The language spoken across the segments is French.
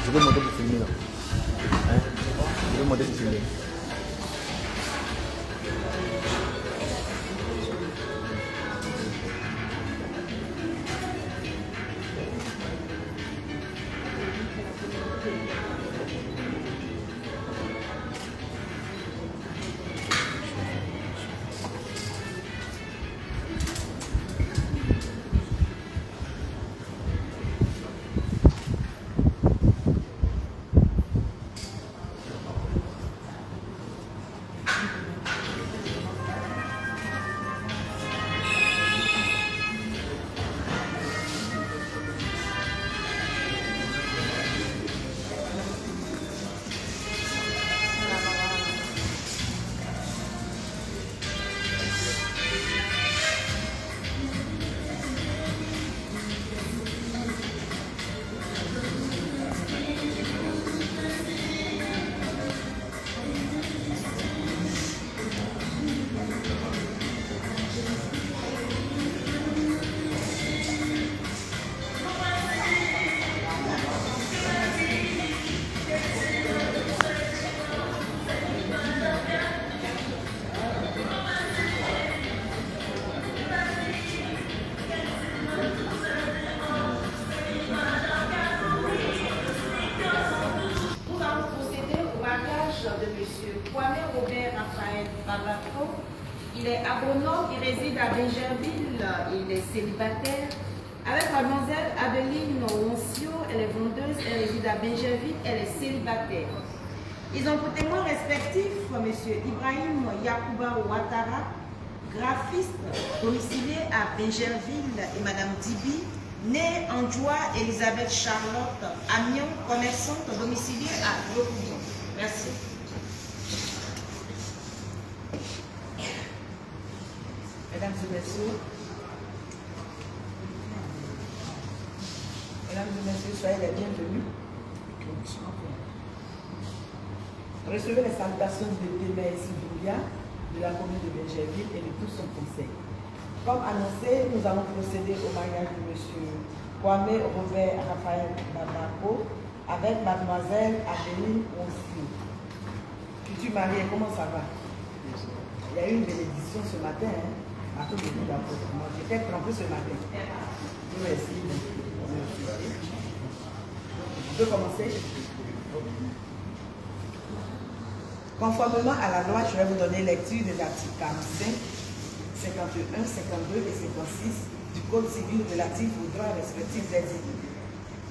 Je vais monter pour filmer là. Hein? Je vais monter pour filmer. De Monsieur Kwame Robert Raphaël Babako. Il est agronome, il réside à Bingerville, il est célibataire. Avec mademoiselle Adeline Oncio, elle est vendeuse, elle réside à Bingerville, elle est célibataire. Ils ont pour témoins respectifs Monsieur Ibrahim Yakouba Ouattara, graphiste, domicilié à Bingerville, et Madame Dibi, née en Joie Elisabeth Charlotte Amion, commerçante, domiciliée à Yopougon. Merci. Mesdames et messieurs, soyez les bienvenus. Recevez les salutations de Témé Siboulia, de la commune de Bingerville et de tout son conseil. Comme annoncé, nous allons procéder au mariage de M. Kwame Robert Raphaël Babako avec mademoiselle Adeline Oncio. Futur marié, comment ça va? Il y a eu une bénédiction ce matin, hein? À tout le monde d'abord. Moi, j'étais trempé ce matin. Merci. Je peux commencer? Conformément à la loi, je vais vous donner lecture des articles 45, 51, 52 et 56 du Code civil relatif aux droits respectifs des époux.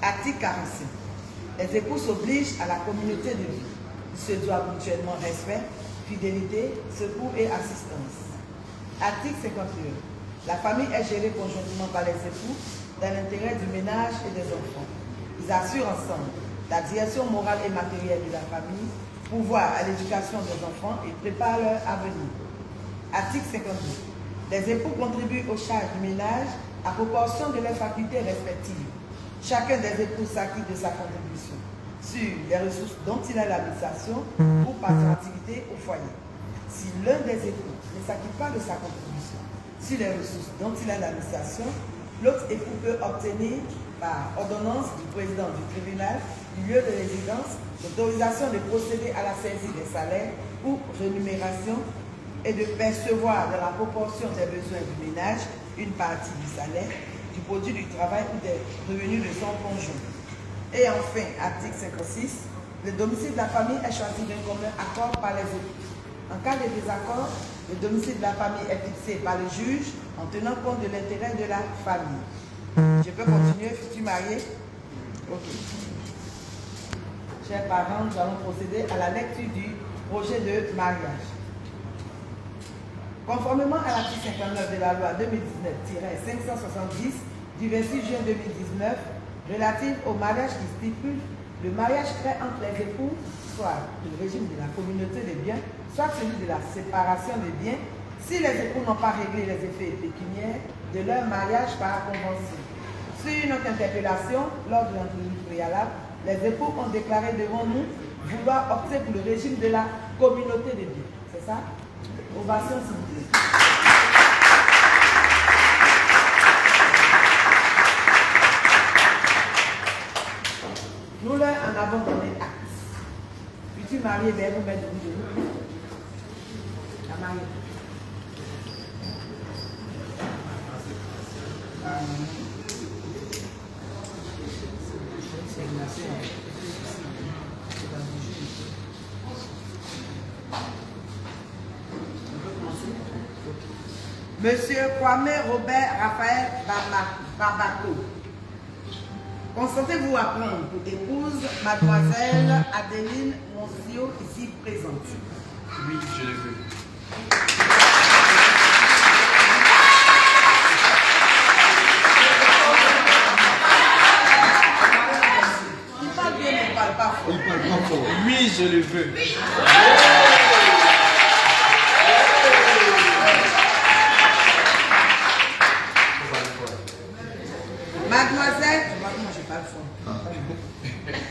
Article 45. Les époux s'obligent à la communauté de vie. Ils se doivent mutuellement respect, fidélité, secours et assistance. Article 51. La famille est gérée conjointement par les époux dans l'intérêt du ménage et des enfants. Ils assurent ensemble la direction morale et matérielle de la famille, pouvoir à l'éducation des enfants et préparent leur avenir. Article 52. Les époux contribuent aux charges du ménage à proportion de leurs facultés respectives. Chacun des époux s'acquitte de sa contribution sur les ressources dont il a l'administration ou par son activité au foyer. Si l'un des époux ne s'acquitte pas de sa contribution sur les ressources dont il a l'administration, l'autre époux peut obtenir par ordonnance du président du tribunal du lieu de résidence l'autorisation de procéder à la saisie des salaires ou rémunérations et de percevoir dans la proportion des besoins du ménage une partie du salaire, du produit du travail ou des revenus de son conjoint. Et enfin, article 56, le domicile de la famille est choisi d'un commun accord par les époux. En cas de désaccord, le domicile de la famille est fixé par le juge en tenant compte de l'intérêt de la famille. Je peux continuer, futur marié? Ok. Chers parents, nous allons procéder à la lecture du projet de mariage. Conformément à l'article 59 de la loi 2019-570 du 26 juin 2019, relative au mariage qui stipule le mariage fait entre les époux, soit le régime de la communauté des biens, soit celui de la séparation des biens, si les époux n'ont pas réglé les effets pécuniaires de leur mariage par convention. Sur notre interpellation, lors de l'entrevue préalable, les époux ont déclaré devant nous vouloir opter pour le régime de la communauté des biens. C'est ça? Ovation, s'il vous plaît. Nous leur en avons donné acte. Futur marié, ben, vous mettre debout de nous. La mariée. Monsieur Kwame Robert Raphaël Babako, consentez-vous à prendre pour épouse mademoiselle Adeline Monsieur ici présente? Oui, je le veux. Il parle bien, mais il ne parle pas fort. Il parle pas fort. Oui, je le veux.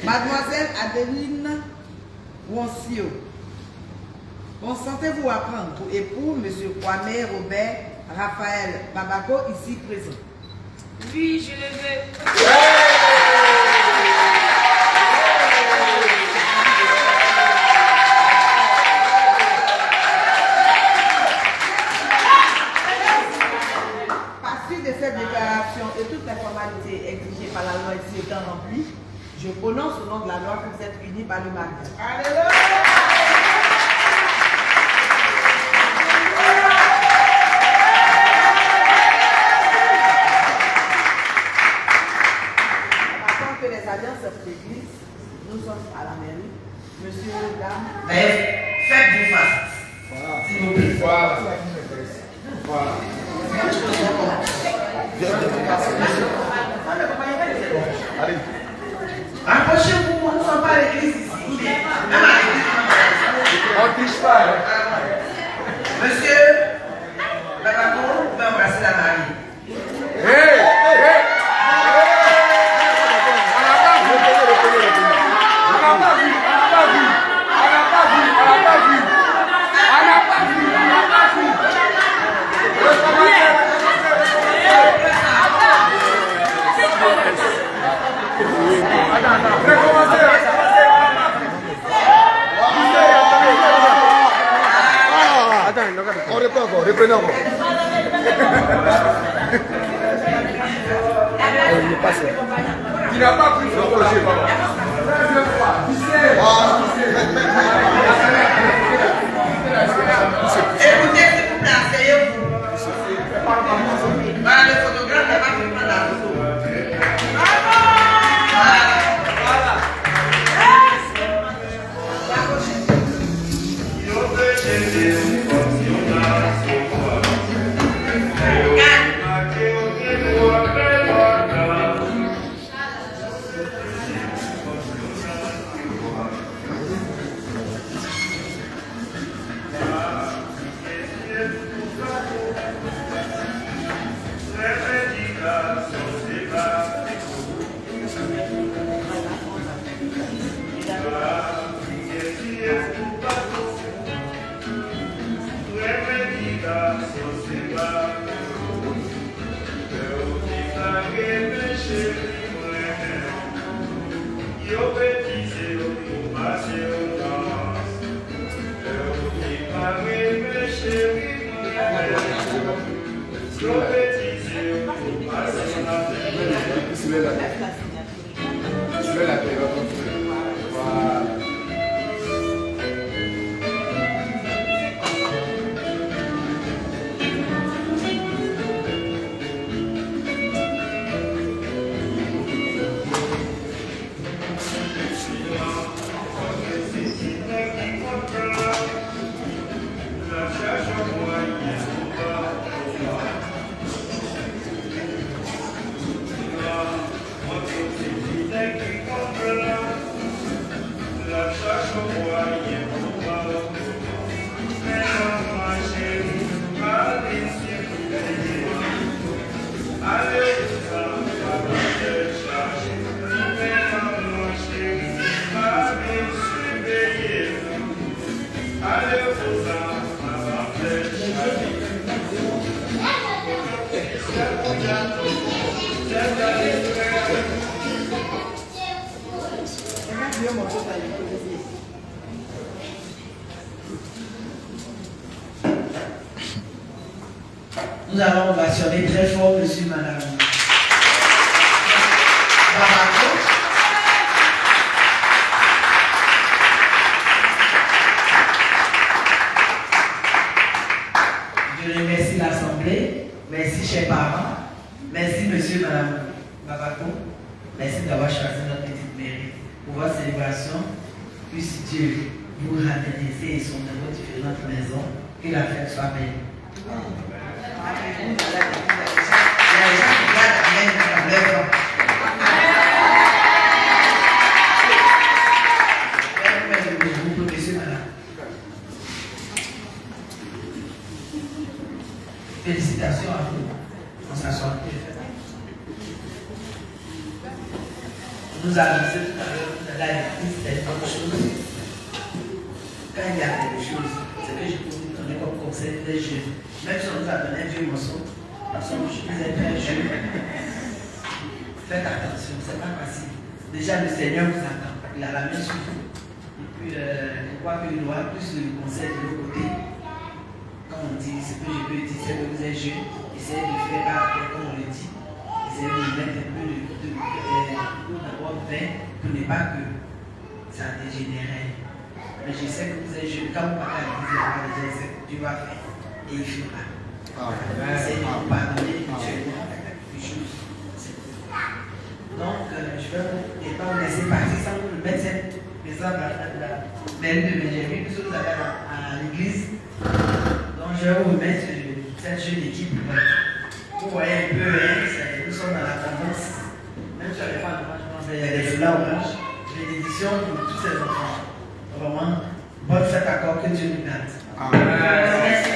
Mademoiselle Adeline Wonsio, consentez-vous à prendre pour époux Monsieur Kwame Robert Raphaël Babako ici présent? Oui, je le veux. Par suite de cette déclaration et toutes les formalités exigées par la loi ici étant remplies, je prononce au nom de la loi que vous êtes unis par le mariage. Alléluia! Avant que les alliances de l'église, nous sommes à la mairie. Monsieur, dame. Faites-vous face. S'il vous plaît. Voilà. Voilà. Allez. Approchez-vous, nous ne sommes pas à l'église ici. Même à l'église. On ne triche pas. Hein? Monsieur, Babako, vous pouvez embrasser la mariée. Hey! Hey! On n'a pas vu. On reprend encore, reprenez encore. Il n'a pas pris son projet, papa. Écoutez, s'il vous plaît, asseyez-vous. Voilà, le photographe n'a pas pu prendre la photo. Thank you. Nous allons ovationner très fort monsieur et madame. Bravo. Je remercie l'Assemblée. Merci, chers parents. Merci, monsieur et madame Babako. Merci d'avoir choisi notre petite mairie pour votre célébration. Puisse Dieu vous ramasser et son dans vos différentes maisons. Que la fête soit belle. Félicitations à vous. On s'assoit. Nous annonçons tout à l'heure que la directrice est une autre chose. Quand il y a quelque chose, c'est que je peux vous donner comme conseil des jeunes. Même si on nous a donné un vieux morceau, parce que vous êtes très jeunes. Faites attention, c'est pas facile. Déjà, le Seigneur vous attend. Il a la main sur vous. Et puis, je crois qu'il aura plus de conseils de l'autre côté. Comme on dit, ce que je peux dire, c'est que vous êtes jeunes. Essayez de faire comme on le dit. Essayez de mettre un peu d'abord vin pour ne pas que ça dégénère. Mais je sais que vous êtes jeunes. Quand vous partez à l'église, Dieu va faire. Et il fera. Essayez de vous pardonner mutuellement quelque chose. Donc, je vais pas vous laisser partir sans vous le mettre cette exemple à la mairie de Benjamin, puisque vous allez à l'église. Donc, je vais vous mettre cette jeune équipe. Vous voyez un peu, nous sommes dans la tendance. Même si on n'est pas de il y a des foulards oranges, bénédiction pour tous ces enfants. Vraiment, bonne fête encore, que Dieu nous garde. Merci.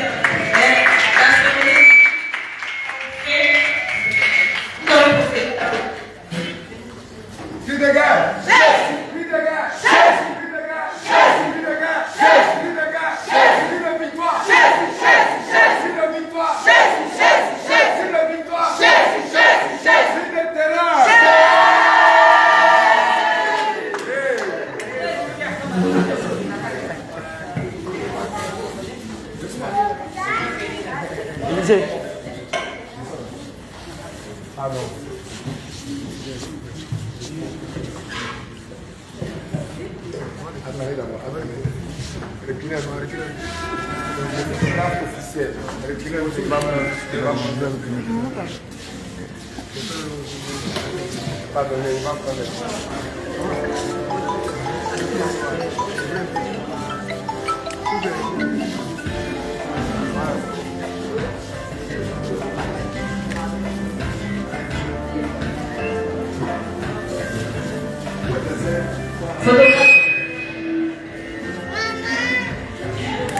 Cri de guerre! Cri de guerre! Cri de guerre! Cri de guerre! Cri de guerre! Cri de victoire! Cri de victoire! Cri de victoire! Cri de terreur! Élisée. Pardon.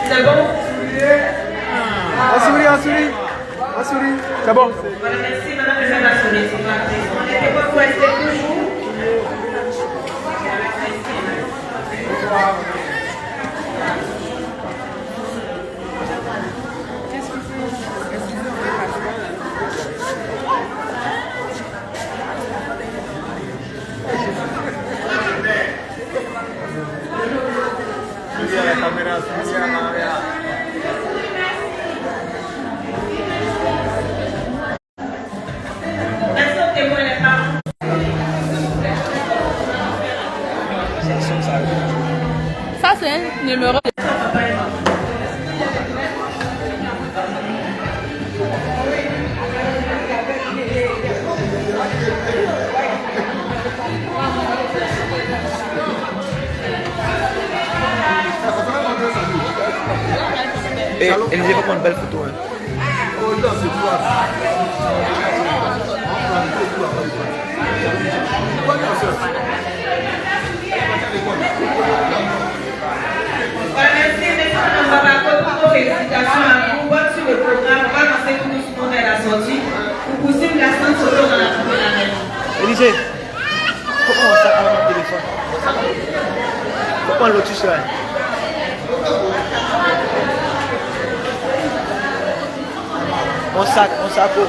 C'est bon? Un souris. C'est bon. Voilà, merci madame de faire la souris. On était pas pour rester toujours. Ça, c'est un numéro de... Et Élisée va prendre une belle photo. Hein. Merci, madame Babako, félicitations à vous. Bonne sur le programme. On va lancer tout doucement vers la sortie. Pour poursuivre la séance solo dans la première année. Élisée, pourquoi on sac avec mon téléphone? Pourquoi on lotus là? On sac où?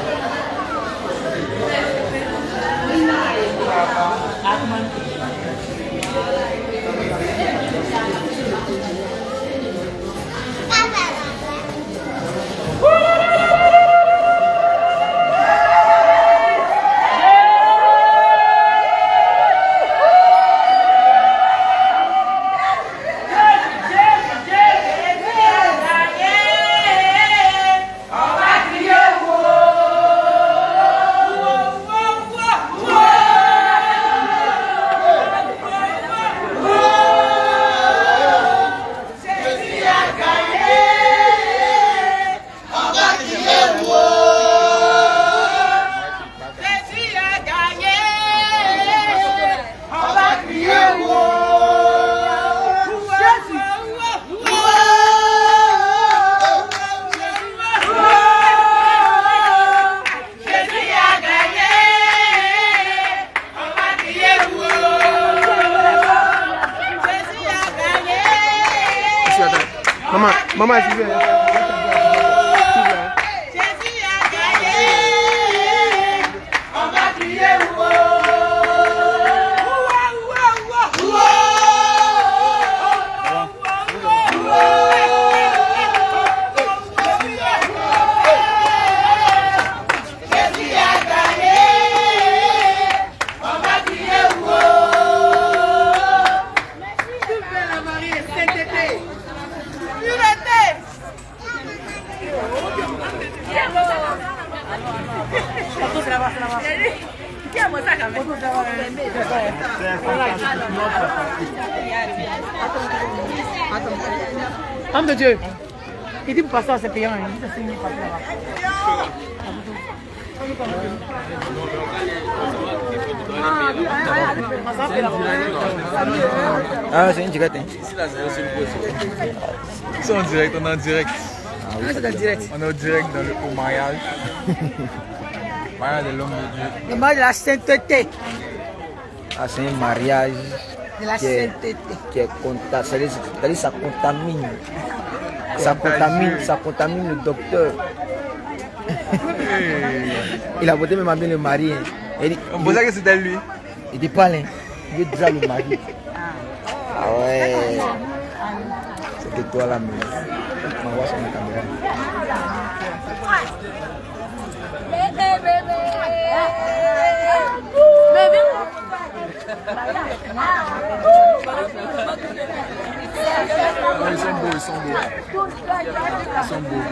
Maman, s'il vous plaît. Jésus a gagné. On va crier ouah. Jésus a gagné. On va crier ouah. Super la Marie, Saint-Été. Pureté. Homme de Dieu, il dit pour passer à ces payants, il dit que c'est une passer là-bas. Ah, c'est une direct. Hein. Ils sont en direct, on est en direct. C'est le direct. On est au direct au mariage. Mariage de l'homme de Dieu. Le mariage de la sainteté. Ah, c'est un mariage De la qui est sainteté. c'est-à-dire ça contamine. Ça contamine le docteur. Il a voté même à bien le mari. Hein. On pensait que c'était lui. Il dit pas, hein. Il est déjà le mari. Ah ouais. C'était toi là, mais on va voir sur la caméra. Ils sont beaux, ils sont beaux. Ils sont beaux.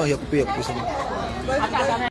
Oh, il y a coupé, c'est bon.